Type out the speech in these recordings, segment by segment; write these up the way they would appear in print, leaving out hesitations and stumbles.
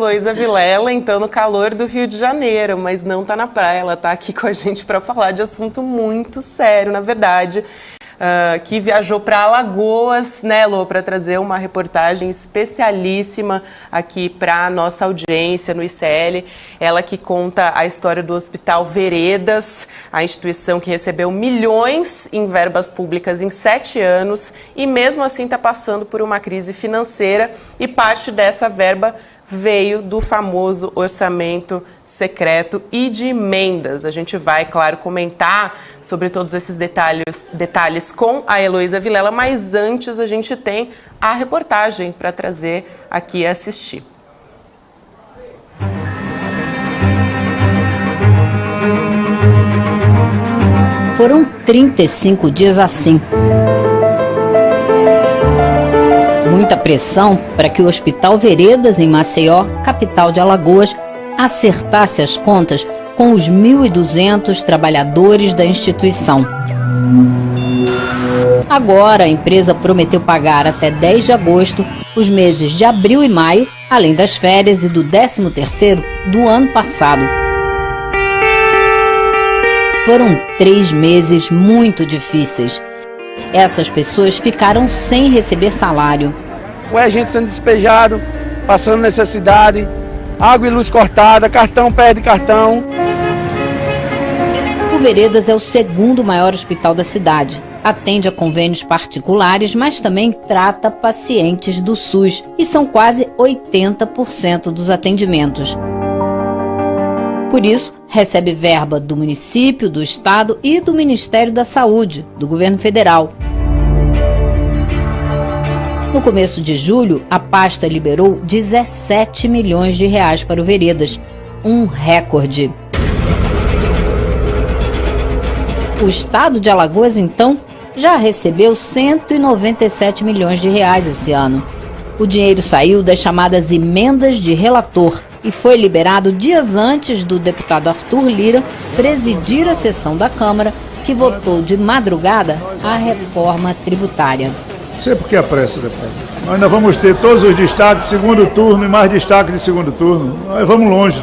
Heloísa Vilela, então, no calor do Rio de Janeiro, mas não tá na praia, ela tá aqui com a gente para falar de assunto muito sério, na verdade, que viajou para Alagoas, né, Lô, para trazer uma reportagem especialíssima aqui para a nossa audiência no ICL. Ela que conta a história do Hospital Veredas, a instituição que recebeu milhões em verbas públicas em 7 anos e mesmo assim está passando por uma crise financeira e parte dessa verba veio do famoso orçamento secreto e de emendas. A gente vai, claro, comentar sobre todos esses detalhes com a Heloísa Vilela, mas antes a gente tem a reportagem para trazer aqui e assistir. Foram 35 dias assim. Muita pressão para que o Hospital Veredas, em Maceió, capital de Alagoas, acertasse as contas com os 1.200 trabalhadores da instituição. Agora, a empresa prometeu pagar até 10 de agosto os meses de abril e maio, além das férias e do 13º do ano passado. Foram 3 meses muito difíceis. Essas pessoas ficaram sem receber salário. A gente sendo despejado, passando necessidade, água e luz cortada, cartão perde cartão. O Veredas é o 2º maior hospital da cidade. Atende a convênios particulares, mas também trata pacientes do SUS, e são quase 80% dos atendimentos. Por isso, recebe verba do município, do estado e do Ministério da Saúde, do governo federal. No começo de julho, a pasta liberou 17 milhões de reais para o Veredas, um recorde. O estado de Alagoas, então, já recebeu 197 milhões de reais esse ano. O dinheiro saiu das chamadas emendas de relator e foi liberado dias antes do deputado Arthur Lira presidir a sessão da Câmara, que votou de madrugada a reforma tributária. Não sei por que a pressa, deputado. Nós ainda vamos ter todos os destaques de segundo turno e mais destaques de segundo turno. Nós vamos longe.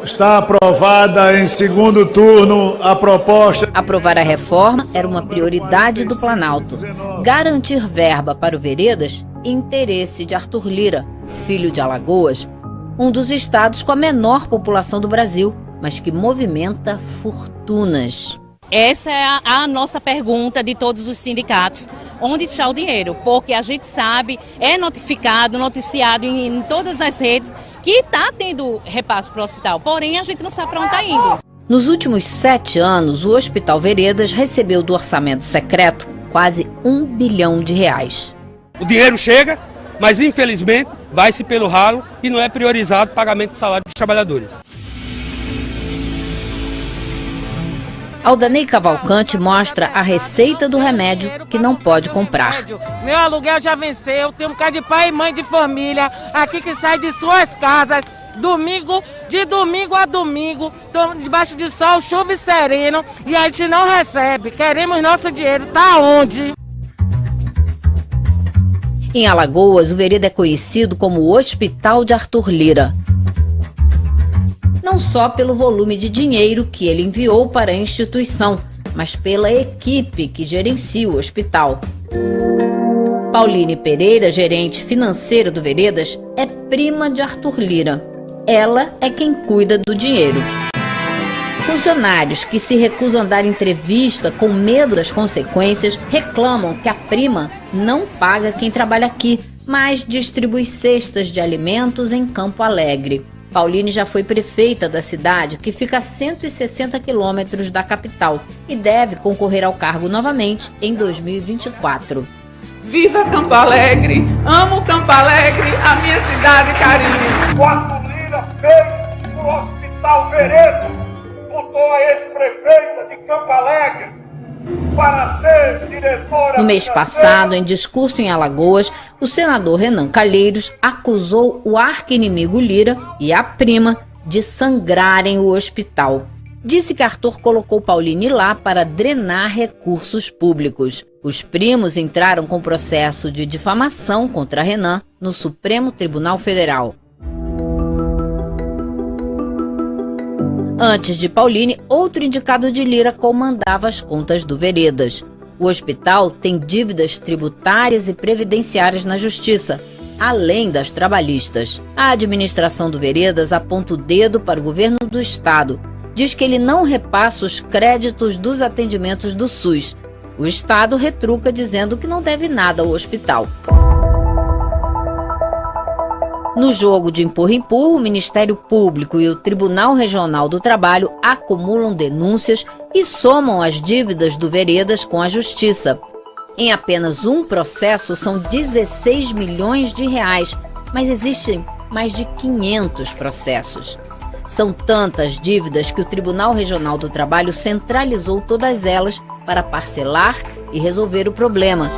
Está aprovada em segundo turno a proposta. Aprovar a reforma era uma prioridade do Planalto. Garantir verba para o Veredas, interesse de Arthur Lira, filho de Alagoas, um dos estados com a menor população do Brasil, mas que movimenta fortunas. Essa é a nossa pergunta de todos os sindicatos. Onde está o dinheiro? Porque a gente sabe, é notificado, noticiado em todas as redes que está tendo repasse para o hospital. Porém, a gente não sabe para onde está indo. Nos últimos 7 anos, o Hospital Veredas recebeu do orçamento secreto quase R$1 bilhão. O dinheiro chega, mas infelizmente vai-se pelo ralo e não é priorizado o pagamento do salário dos trabalhadores. Aldanei Cavalcante mostra a receita do remédio que não pode comprar. Meu aluguel já venceu, tenho um bocado de pai e mãe de família aqui que sai de suas casas, de domingo a domingo, debaixo de sol, chuva e sereno, e a gente não recebe. Queremos nosso dinheiro, tá onde? Em Alagoas, o Veredas é conhecido como o Hospital de Arthur Lira. Não só pelo volume de dinheiro que ele enviou para a instituição, mas pela equipe que gerencia o hospital. Pauline Pereira, gerente financeira do Veredas, é prima de Arthur Lira. Ela é quem cuida do dinheiro. Funcionários que se recusam a dar entrevista com medo das consequências reclamam que a prima não paga quem trabalha aqui, mas distribui cestas de alimentos em Campo Alegre. Pauline já foi prefeita da cidade, que fica a 160 quilômetros da capital, e deve concorrer ao cargo novamente em 2024. Viva Campo Alegre! Amo Campo Alegre, a minha cidade carinho! O Arthur Lira fez o Hospital Veredas, botou a ex-prefeita de Campo Alegre para ser diretora. No mês passado, em discurso em Alagoas, o senador Renan Calheiros acusou o arqui-inimigo Lira e a prima de sangrarem o hospital. Disse que Arthur colocou Pauline lá para drenar recursos públicos. Os primos entraram com processo de difamação contra Renan no Supremo Tribunal Federal. Antes de Pauline, outro indicado de Lira comandava as contas do Veredas. O hospital tem dívidas tributárias e previdenciárias na Justiça, além das trabalhistas. A administração do Veredas aponta o dedo para o governo do estado. Diz que ele não repassa os créditos dos atendimentos do SUS. O estado retruca dizendo que não deve nada ao hospital. No jogo de empurra-empurra, o Ministério Público e o Tribunal Regional do Trabalho acumulam denúncias e somam as dívidas do Veredas com a Justiça. Em apenas um processo são 16 milhões de reais, mas existem mais de 500 processos. São tantas dívidas que o Tribunal Regional do Trabalho centralizou todas elas para parcelar e resolver o problema.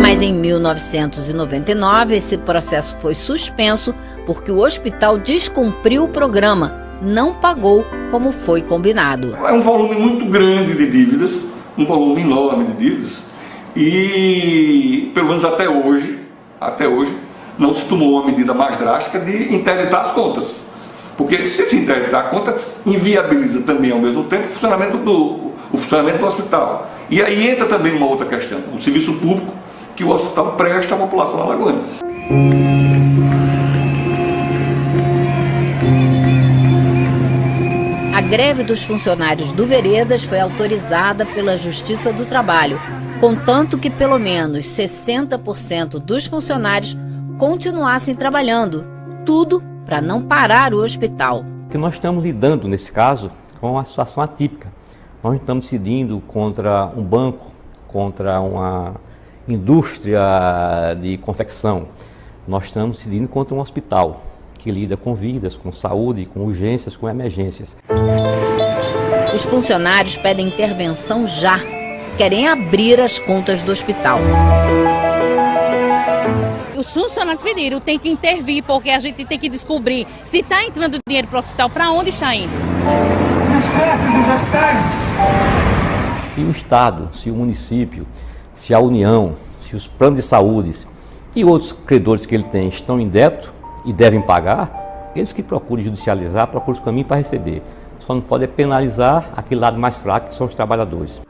Mas em 1999, esse processo foi suspenso porque o hospital descumpriu o programa, não pagou como foi combinado. É um volume muito grande de dívidas, um volume enorme de dívidas, e pelo menos até hoje, não se tomou uma medida mais drástica de interditar as contas. Porque se interditar a conta, inviabiliza também ao mesmo tempo o funcionamento do hospital. E aí entra também uma outra questão, o serviço público que o hospital presta à população alagoana. A greve dos funcionários do Veredas foi autorizada pela Justiça do Trabalho, contanto que pelo menos 60% dos funcionários continuassem trabalhando, tudo para não parar o hospital. Que nós estamos lidando, nesse caso, com uma situação atípica. Nós estamos decidindo contra um banco, contra uma indústria de confecção. Nós estamos decidindo contra um hospital que lida com vidas, com saúde, com urgências, com emergências. Os funcionários pedem intervenção já. Querem abrir as contas do hospital. Os funcionários pediram, tem que intervir, porque a gente tem que descobrir se está entrando dinheiro para o hospital, para onde está indo. Se o Estado, se o município, se a União, se os planos de saúde e outros credores que ele tem estão em débito e devem pagar, eles que procurem judicializar, procurem os caminhos para receber. Só não pode penalizar aquele lado mais fraco, que são os trabalhadores.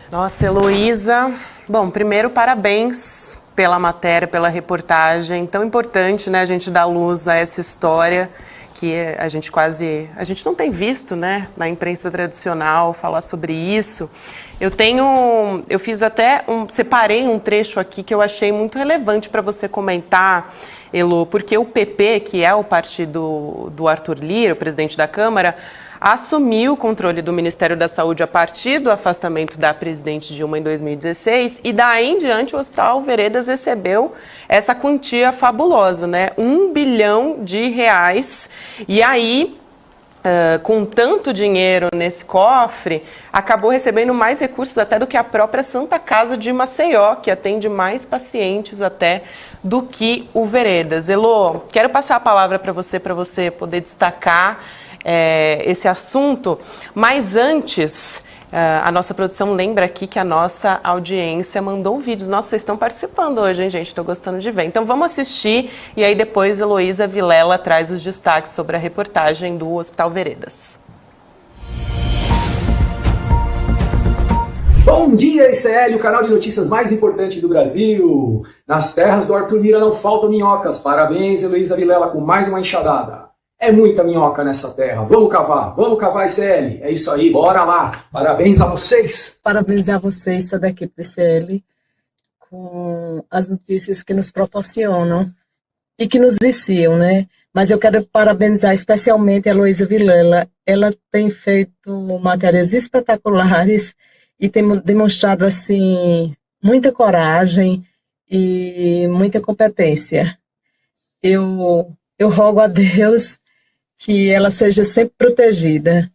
Nossa, Heloísa, bom, primeiro parabéns pela matéria, pela reportagem, tão importante, né, a gente dar luz a essa história que a gente não tem visto, né, na imprensa tradicional falar sobre isso. Eu fiz até separei um trecho aqui que eu achei muito relevante para você comentar, Elo, porque o PP, que é o partido do Arthur Lira, o presidente da Câmara, assumiu o controle do Ministério da Saúde a partir do afastamento da presidente Dilma em 2016 e daí em diante o Hospital Veredas recebeu essa quantia fabulosa, né? R$1 bilhão. E aí, com tanto dinheiro nesse cofre, acabou recebendo mais recursos até do que a própria Santa Casa de Maceió, que atende mais pacientes até do que o Veredas. Elô, quero passar a palavra para você poder destacar esse assunto, mas antes, a nossa produção lembra aqui que a nossa audiência mandou vídeos. Nossa, vocês estão participando hoje, hein, gente? Estou gostando de ver. Então vamos assistir e aí depois Heloísa Vilela traz os destaques sobre a reportagem do Hospital Veredas. Bom dia, ICL, o canal de notícias mais importante do Brasil. Nas terras do Arthur Lira não faltam minhocas. Parabéns, Heloísa Vilela, com mais uma enxadada. É muita minhoca nessa terra. Vamos cavar, ICL. É isso aí, bora lá. Parabéns a vocês. Parabéns a vocês, toda a equipe do ICL, com as notícias que nos proporcionam e que nos viciam, né? Mas eu quero parabenizar especialmente a Heloísa Vilela. Ela tem feito matérias espetaculares e tem demonstrado, assim, muita coragem e muita competência. Eu rogo a Deus que ela seja sempre protegida.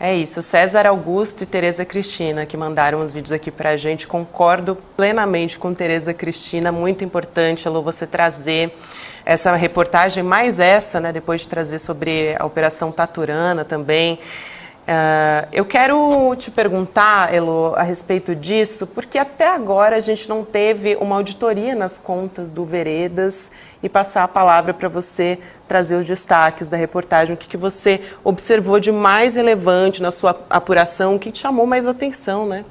É isso, César Augusto e Tereza Cristina, que mandaram os vídeos aqui pra gente. Concordo plenamente com Tereza Cristina, muito importante, Elô, você trazer essa reportagem, mais essa, né, depois de trazer sobre a Operação Taturana também. Eu quero te perguntar, Elô, a respeito disso, porque até agora a gente não teve uma auditoria nas contas do Veredas, e passar a palavra para você trazer os destaques da reportagem, o que você observou de mais relevante na sua apuração, o que te chamou mais atenção, né?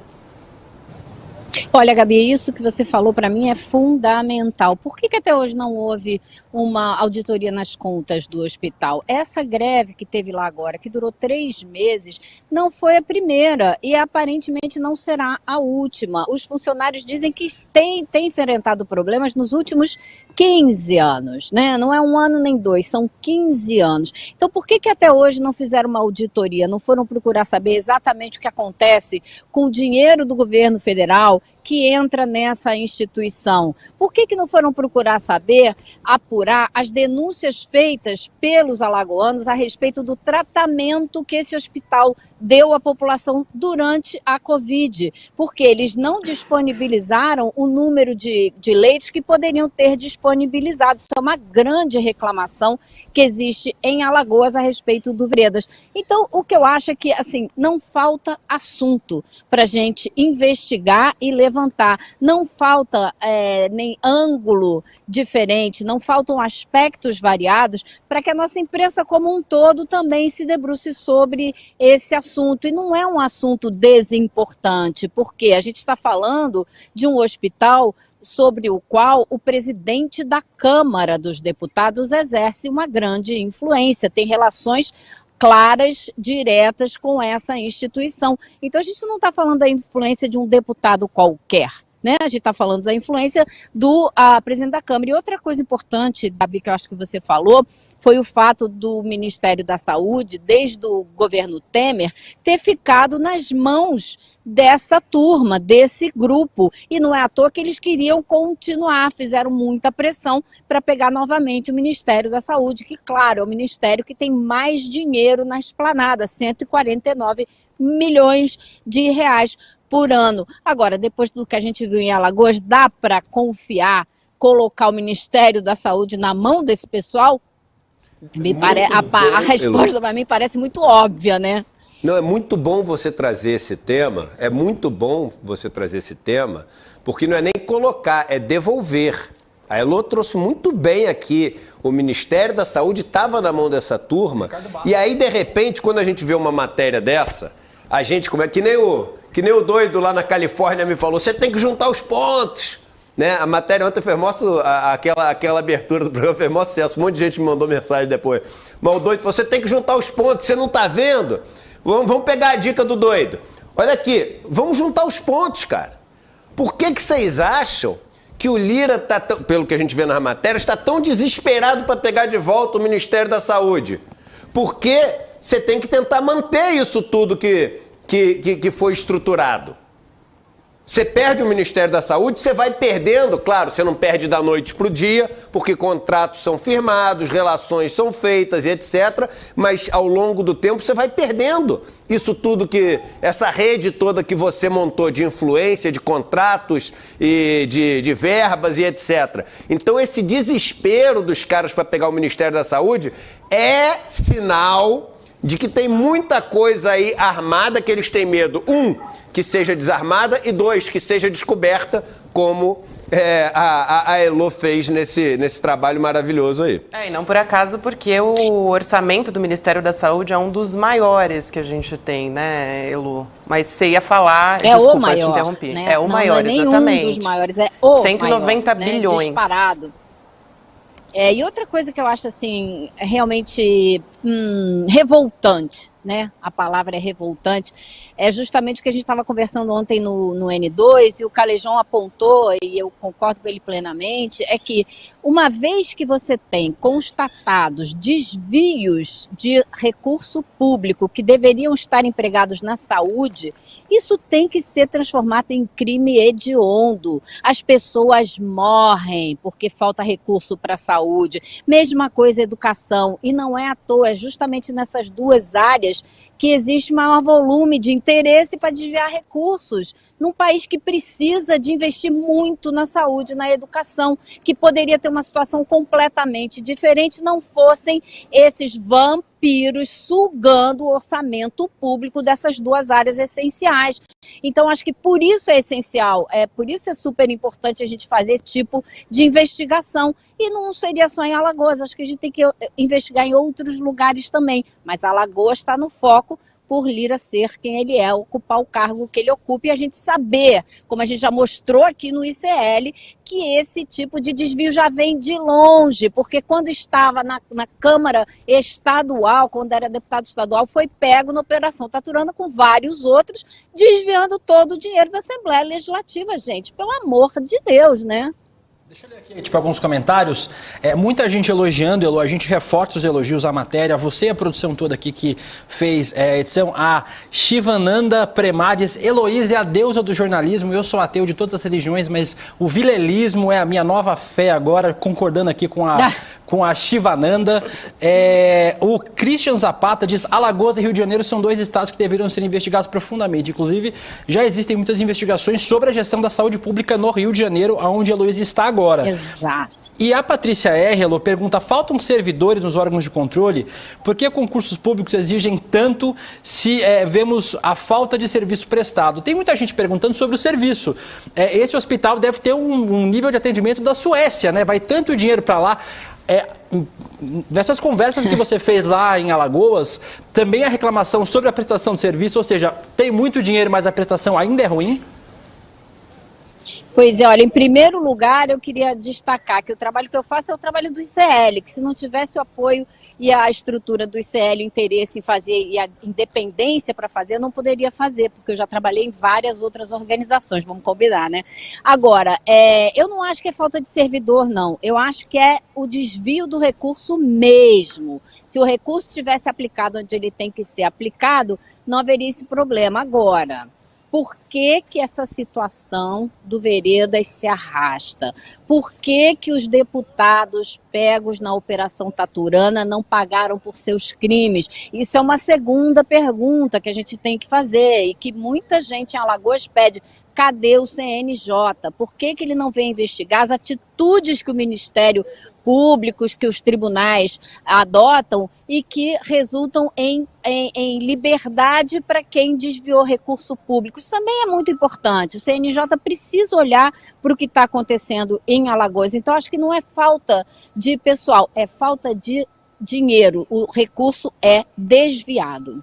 Olha, Gabi, isso que você falou para mim é fundamental. Por que até hoje não houve uma auditoria nas contas do hospital? Essa greve que teve lá agora, que durou 3 meses, não foi a primeira e aparentemente não será a última. Os funcionários dizem que têm enfrentado problemas nos últimos 15 anos, né? Não é 1 ano nem 2, são 15 anos. Então, por que até hoje não fizeram uma auditoria? Não foram procurar saber exatamente o que acontece com o dinheiro do governo federal que entra nessa instituição? Por que não foram procurar saber, apurar as denúncias feitas pelos alagoanos a respeito do tratamento que esse hospital deu à população durante a Covid? Porque eles não disponibilizaram o número de leitos que poderiam ter disponibilizado. Isso é uma grande reclamação que existe em Alagoas a respeito do Veredas. Então, o que eu acho é que, assim, não falta assunto para a gente investigar e levantar. Não falta nem ângulo diferente, não faltam aspectos variados para que a nossa imprensa como um todo também se debruce sobre esse assunto. E não é um assunto desimportante, porque a gente está falando de um hospital sobre o qual o presidente da Câmara dos Deputados exerce uma grande influência, tem relações claras, diretas com essa instituição. Então a gente não está falando da influência de um deputado qualquer, né? A gente está falando da influência do presidente da Câmara. E outra coisa importante, Gabi, que eu acho que você falou, foi o fato do Ministério da Saúde, desde o governo Temer, ter ficado nas mãos dessa turma, desse grupo. E não é à toa que eles queriam continuar, fizeram muita pressão para pegar novamente o Ministério da Saúde, que, claro, é o ministério que tem mais dinheiro na esplanada, 149 milhões de reais por ano. Agora, depois do que a gente viu em Alagoas, dá para confiar, colocar o Ministério da Saúde na mão desse pessoal? A resposta para mim parece muito óbvia, né? Não, é muito bom você trazer esse tema, porque não é nem colocar, é devolver. A Elô trouxe muito bem aqui, o Ministério da Saúde estava na mão dessa turma, e aí, de repente, quando a gente vê uma matéria dessa, a gente, que nem o doido lá na Califórnia me falou, você tem que juntar os pontos. Né? A matéria ontem foi aquela abertura do programa foi maior sucesso. Um monte de gente me mandou mensagem depois. Mas o doido, você tem que juntar os pontos, você não tá vendo? Vamos pegar a dica do doido. Olha aqui, vamos juntar os pontos, cara. Por que vocês acham que o Lira, pelo que a gente vê nas matérias, está tão desesperado para pegar de volta o Ministério da Saúde? Porque você tem que tentar manter isso tudo que foi estruturado. Você perde o Ministério da Saúde, você vai perdendo, claro, você não perde da noite para o dia, porque contratos são firmados, relações são feitas e etc. Mas ao longo do tempo você vai perdendo isso tudo essa rede toda que você montou de influência, de contratos e de verbas e etc. Então esse desespero dos caras para pegar o Ministério da Saúde é sinal de que tem muita coisa aí armada que eles têm medo. Que seja desarmada e 2, que seja descoberta, como a Elô fez nesse trabalho maravilhoso aí. E não por acaso, porque o orçamento do Ministério da Saúde é um dos maiores que a gente tem, né, Elô? Mas você ia falar, desculpa, o maior, te interrompi. Né? É o maior, não é exatamente. Um dos maiores, é o 190 maior, bilhões. Né? Disparado. E outra coisa que eu acho assim realmente revoltante, né? A palavra é revoltante, é justamente o que a gente estava conversando ontem no N2 e o Calejão apontou, e eu concordo com ele plenamente, é que uma vez que você tem constatados desvios de recurso público que deveriam estar empregados na saúde, isso tem que ser transformado em crime hediondo. As pessoas morrem porque falta recurso para a saúde. Mesma coisa educação, e não é à toa. é justamente nessas duas áreas que existe maior volume de interesse para desviar recursos, num país que precisa de investir muito na saúde, na educação, que poderia ter uma situação completamente diferente, não fossem esses vampiros sugando o orçamento público dessas duas áreas essenciais. Então, acho que por isso é essencial, por isso é super importante a gente fazer esse tipo de investigação. E não seria só em Alagoas, acho que a gente tem que investigar em outros lugares também. Mas Alagoas está no foco por Lira ser quem ele é, ocupar o cargo que ele ocupa e a gente saber, como a gente já mostrou aqui no ICL, que esse tipo de desvio já vem de longe, porque quando estava na Câmara Estadual, quando era deputado estadual, foi pego na Operação Taturana com vários outros, desviando todo o dinheiro da Assembleia Legislativa, gente, pelo amor de Deus, né? Deixa eu ler aqui, tipo, alguns comentários. Muita gente elogiando, Elô, a gente reforça os elogios à matéria. Você e a produção toda aqui que fez a edição, a Shivananda Premades, Heloísa é a deusa do jornalismo. Eu sou ateu de todas as religiões, mas o vilelismo é a minha nova fé agora, concordando aqui com a Shivananda. O Christian Zapata diz: Alagoas e Rio de Janeiro são dois estados que deveriam ser investigados profundamente. Inclusive, já existem muitas investigações sobre a gestão da saúde pública no Rio de Janeiro, onde a Heloísa está agora. Exato. E a Patrícia R. pergunta: faltam servidores nos órgãos de controle? Por que concursos públicos exigem tanto se vemos a falta de serviço prestado? Tem muita gente perguntando sobre o serviço. Esse hospital deve ter um nível de atendimento da Suécia, né? Vai tanto dinheiro para lá. Nessas conversas que você fez lá em Alagoas, também a reclamação sobre a prestação de serviço, ou seja, tem muito dinheiro, mas a prestação ainda é ruim? Pois é, olha, em primeiro lugar eu queria destacar que o trabalho que eu faço é o trabalho do ICL, que se não tivesse o apoio e a estrutura do ICL, o interesse em fazer e a independência para fazer, eu não poderia fazer, porque eu já trabalhei em várias outras organizações, vamos combinar, né? Agora, eu não acho que é falta de servidor, não. Eu acho que é o desvio do recurso mesmo. Se o recurso estivesse aplicado onde ele tem que ser aplicado, não haveria esse problema. Agora, por que que essa situação do Veredas se arrasta? Por que que os deputados pegos na Operação Taturana não pagaram por seus crimes? Isso é uma segunda pergunta que a gente tem que fazer e que muita gente em Alagoas pede. Cadê o CNJ? Por que que ele não vem investigar as atitudes que o Ministério Público, que os tribunais adotam e que resultam em liberdade para quem desviou recurso público? Isso também é muito importante. O CNJ precisa olhar para o que está acontecendo em Alagoas. Então, acho que não é falta de pessoal, é falta de dinheiro. O recurso é desviado.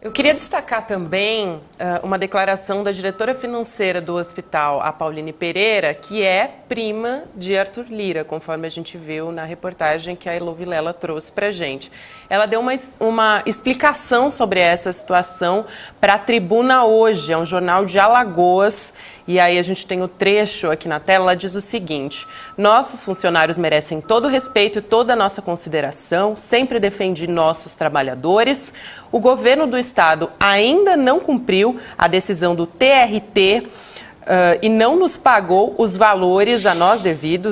Eu queria destacar também uma declaração da diretora financeira do hospital, a Pauline Pereira, que é prima de Arthur Lira, conforme a gente viu na reportagem que a Elô Vilela trouxe para a gente. Ela deu uma explicação sobre essa situação para a Tribuna Hoje, é um jornal de Alagoas, e aí a gente tem o trecho aqui na tela, ela diz o seguinte: nossos funcionários merecem todo o respeito e toda a nossa consideração, sempre defendi nossos trabalhadores. O governo do estado ainda não cumpriu a decisão do TRT e não nos pagou os valores a nós devidos,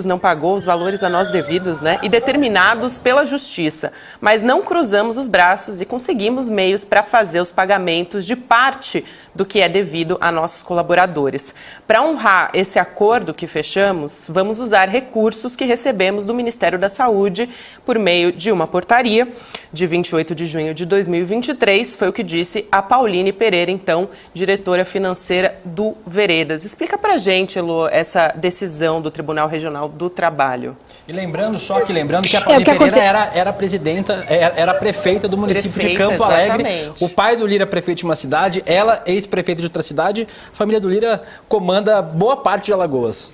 né, e determinados pela justiça. Mas não cruzamos os braços e conseguimos meios para fazer os pagamentos de parte do que é devido a nossos colaboradores. Para honrar esse acordo que fechamos, vamos usar recursos que recebemos do Ministério da Saúde por meio de uma portaria de 28 de junho de 2023, foi o que disse a Pauline Pereira, então, diretora financeira do Veredas. Explica pra gente, Elô, essa decisão do Tribunal Regional do Trabalho. E lembrando que a Pauline Pereira era prefeita do município de Campo Alegre. Exatamente. O pai do Lira é prefeito de uma cidade, ela ex-prefeita de outra cidade. A família do Lira comanda boa parte de Alagoas.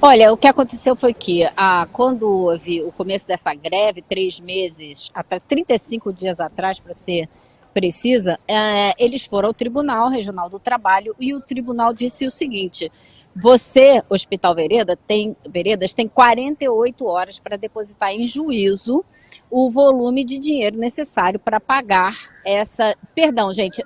Olha, o que aconteceu foi que quando houve o começo dessa greve, 3 meses, até 35 dias atrás, para ser precisa, eles foram ao Tribunal Regional do Trabalho e o tribunal disse o seguinte: você, Hospital Veredas, tem 48 horas para depositar em juízo o volume de dinheiro necessário para pagar essa... Perdão, gente,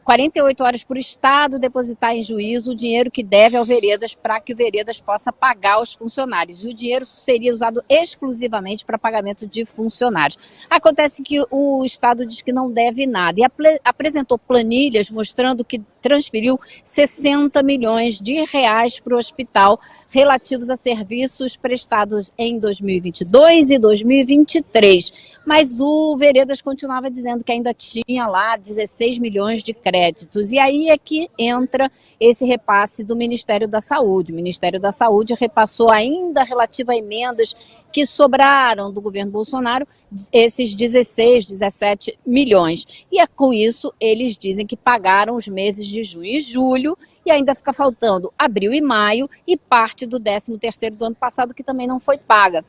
48 horas para o Estado depositar em juízo o dinheiro que deve ao Veredas para que o Veredas possa pagar os funcionários. E o dinheiro seria usado exclusivamente para pagamento de funcionários. Acontece que o Estado diz que não deve nada e apresentou planilhas mostrando que transferiu 60 milhões de reais para o hospital relativos a serviços prestados em 2022 e 2023. Mas o Veredas continuava dizendo que ainda tinha lá 16 milhões de créditos. E aí é que entra esse repasse do Ministério da Saúde. O Ministério da Saúde repassou ainda relativo a emendas que sobraram do governo Bolsonaro, esses 16, 17 milhões. E com isso eles dizem que pagaram os meses de junho e julho e ainda fica faltando abril e maio e parte do 13º do ano passado que também não foi paga.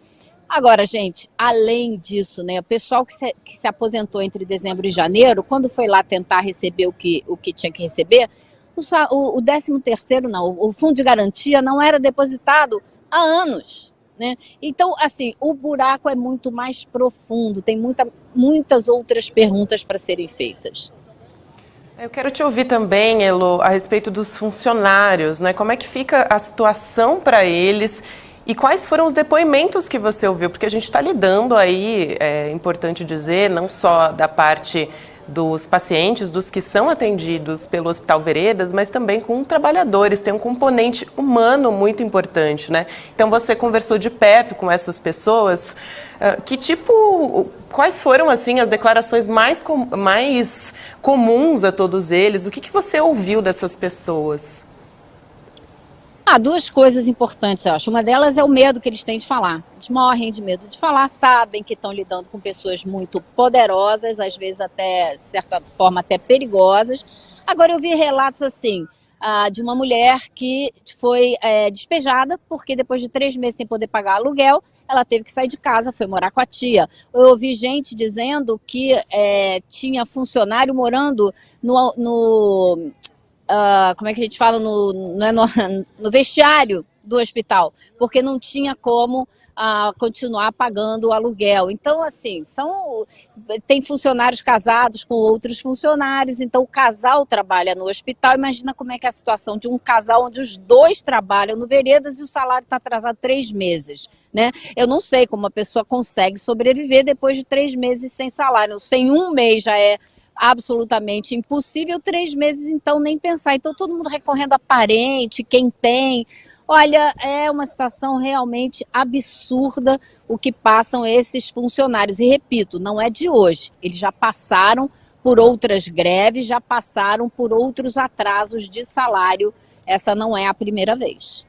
Agora, gente, além disso, né, o pessoal que se aposentou entre dezembro e janeiro, quando foi lá tentar receber o que tinha que receber, o 13º não, o fundo de garantia não era depositado há anos, né? Então, assim, o buraco é muito mais profundo, tem muitas outras perguntas para serem feitas. Eu quero te ouvir também, Elo, a respeito dos funcionários, né? Como é que fica a situação para eles e quais foram os depoimentos que você ouviu? Porque a gente está lidando aí, é importante dizer, não só da parte dos pacientes, dos que são atendidos pelo Hospital Veredas, mas também com trabalhadores, tem um componente humano muito importante, né? Então você conversou de perto com essas pessoas, quais foram assim as declarações mais comuns a todos eles? O que você ouviu dessas pessoas? Duas coisas importantes, eu acho. Uma delas é o medo que eles têm de falar. Eles morrem de medo de falar, sabem que estão lidando com pessoas muito poderosas, às vezes até, de certa forma, até perigosas. Agora, eu vi relatos assim, de uma mulher que foi despejada porque depois de 3 meses sem poder pagar aluguel, ela teve que sair de casa, foi morar com a tia. Eu ouvi gente dizendo que tinha funcionário morando como é que a gente fala, no vestiário do hospital, porque não tinha como continuar pagando o aluguel. Então, assim, tem funcionários casados com outros funcionários, então o casal trabalha no hospital. Imagina como é que é a situação de um casal onde os dois trabalham no Veredas e o salário está atrasado 3 meses. Né? Eu não sei como a pessoa consegue sobreviver depois de 3 meses sem salário. Sem 1 mês já é absolutamente impossível, 3 meses então nem pensar. Então todo mundo recorrendo a parente, quem tem. Olha, é uma situação realmente absurda o que passam esses funcionários. E repito, não é de hoje, eles já passaram por outras greves, já passaram por outros atrasos de salário, essa não é a primeira vez.